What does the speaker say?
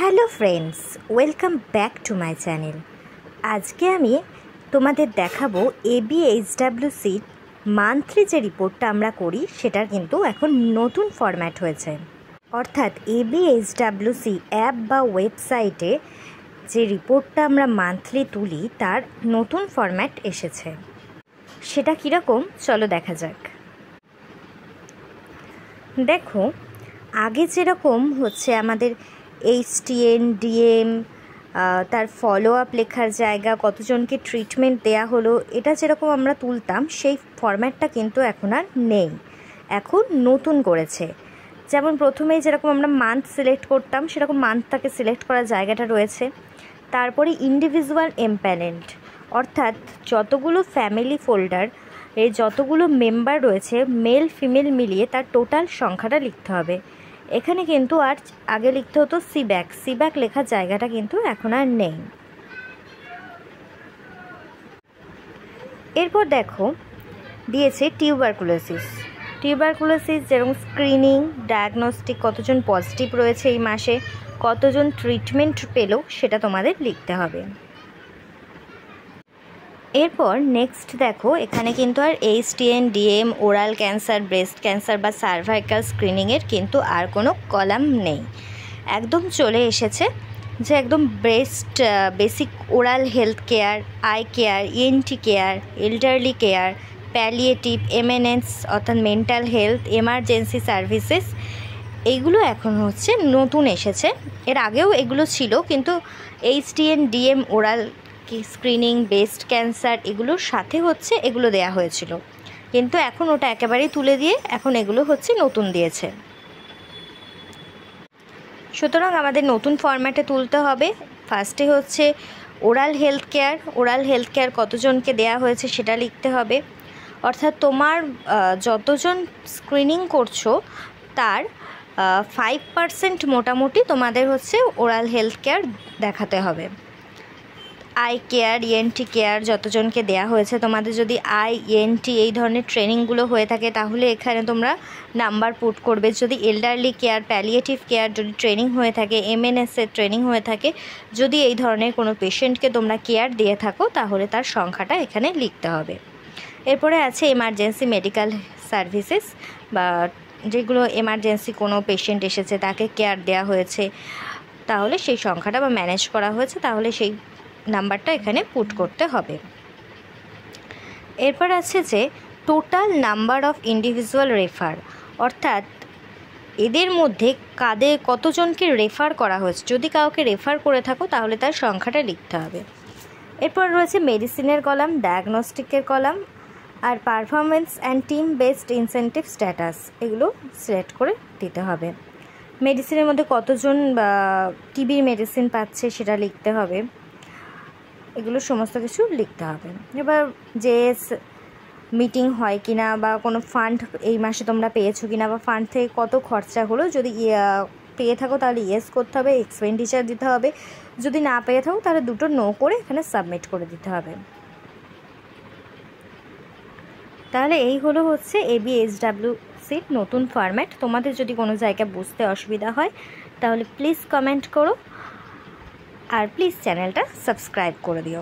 Hello friends, welcome back to my channel. আজকে আমি তোমাদের দেখাবো ABHWC মান্থলি যে রিপোর্টটা আমরা করি সেটার কিন্তু এখন নতুন ফরম্যাট হয়েছে। অর্থাৎ ABHWC অ্যাপ বা ওয়েবসাইটে যে রিপোর্টটা আমরা মান্থলি তুলি তার নতুন ফরম্যাট এসেছে। সেটা কীরকম চলো দেখা যাক। দেখো, আগে যেরকম হচ্ছে আমাদের HTN, DM, তার ফলো আপ লেখার জায়গা, কতজনকে ট্রিটমেন্ট দেয়া হলো, এটা যেরকম আমরা তুলতাম সেই ফরম্যাটটা কিন্তু এখন আর নেই, এখন নতুন করেছে। যেমন প্রথমেই যেরকম আমরা মান্থ সিলেক্ট করতাম সেরকম মান্থটাকে সিলেক্ট করার জায়গাটা রয়েছে। তারপরে ইন্ডিভিজুয়াল এমপ্যানেলড, অর্থাৎ যতগুলো ফ্যামিলি ফোল্ডার এর যতগুলো মেম্বার রয়েছে মেল ফিমেল মিলিয়ে তার টোটাল সংখ্যাটা লিখতে হবে। এখানে কিন্তু আর আগে লিখতে হতো সিব্যাক লেখার জায়গাটা কিন্তু এখন আর নেই। এরপর দেখো দিয়েছে টিউবারকুলোসিস যেরকম স্ক্রিনিং, ডায়াগনস্টিক, কতজন পজিটিভ রয়েছে এই মাসে, কতজন ট্রিটমেন্ট পেলো সেটা তোমাদের লিখতে হবে। এরপর নেক্সট দেখো, এখানে কিন্তু আর HTN, DM, oral cancer, breast cancer বা সার্ভাইকাল স্ক্রিনিংয়ের কিন্তু আর কোনো কলাম নেই। একদম চলে এসেছে যে একদম basic oral health care, eye care, ENT care, elderly care, palliative, MNS অর্থাৎ মেন্টাল হেলথ, এমার্জেন্সি সার্ভিসেস, এইগুলো এখন হচ্ছে নতুন এসেছে। এর আগেও এগুলো ছিল, কিন্তু HTN, DM, oral screening, breast cancer এগুলোর সাথে হচ্ছে এগুলো দেয়া হয়েছিল, কিন্তু এখন ওটা একেবারেই তুলে দিয়ে এখন এগুলো হচ্ছে নতুন দিয়েছে। সুতরাং আমাদের নতুন ফরম্যাটে তুলতে হবে। ফার্স্টে হচ্ছে ওরাল হেলথ কেয়ার কতজনকে দেয়া হয়েছে সেটা লিখতে হবে। অর্থাৎ তোমার যতজন স্ক্রিনিং করছো তার 5% মোটামুটি তোমাদের হচ্ছে ওরাল হেলথ কেয়ার দেখাতে হবে। আই কেয়ার, ENT কেয়ার যতজনকে দেয়া হয়েছে, তোমাদের যদি ENT এই ধরনের ট্রেনিংগুলো হয়ে থাকে তাহলে এখানে তোমরা নাম্বার পুট করবে। যদি এল্ডারলি কেয়ার, প্যালিয়েটিভ কেয়ার যদি ট্রেনিং হয়ে থাকে, MNS এর ট্রেনিং হয়ে থাকে, যদি এই ধরনের কোনো পেশেন্টকে তোমরা কেয়ার দিয়ে থাকো তাহলে তার সংখ্যাটা এখানে লিখতে হবে। এরপরে আছে এমার্জেন্সি মেডিকেল সার্ভিসেস, বা যেগুলো এমার্জেন্সি কোনো পেশেন্ট এসেছে তাকে কেয়ার দেওয়া হয়েছে তাহলে সেই সংখ্যাটা বা ম্যানেজ করা হয়েছে তাহলে সেই নাম্বারটা এখানে পুট করতে হবে। এরপর আছে যে total number of individual refer, অর্থাৎ এদের মধ্যে কতজনকে রেফার করা হয়েছে। যদি কাউকে রেফার করে থাকো তাহলে তার সংখ্যাটা লিখতে হবে। এরপর রয়েছে মেডিসিনের কলাম, ডায়াগনস্টিকের কলাম, আর performance and team based incentive status, এগুলো সিলেক্ট করে দিতে হবে। মেডিসিনের মধ্যে কতজন টিবির মেডিসিন পাচ্ছে সেটা লিখতে হবে। এগুলো সমস্ত কিছু লিখতে হবে। এবার যে মিটিং হয় কিনা, বা কোনো ফান্ড এই মাসে তোমরা পেয়েছো কিনা, বা ফান্ড থেকে কত খরচা হলো, যদি পেয়ে থাকো তাহলে ইয়েস করতে হবে, এক্সপেন্ডিচার দিতে হবে। যদি না পেয়ে থাকো তাহলে দুটো নো করে এখানে সাবমিট করে দিতে হবে। তাহলে এই হলো হচ্ছে ABHWCর নতুন ফরম্যাট। তোমাদের যদি কোনো জায়গায় বুঝতে অসুবিধা হয় তাহলে প্লিজ কমেন্ট করো, আর প্লিজ চ্যানেলটা সাবস্ক্রাইব করে দিও।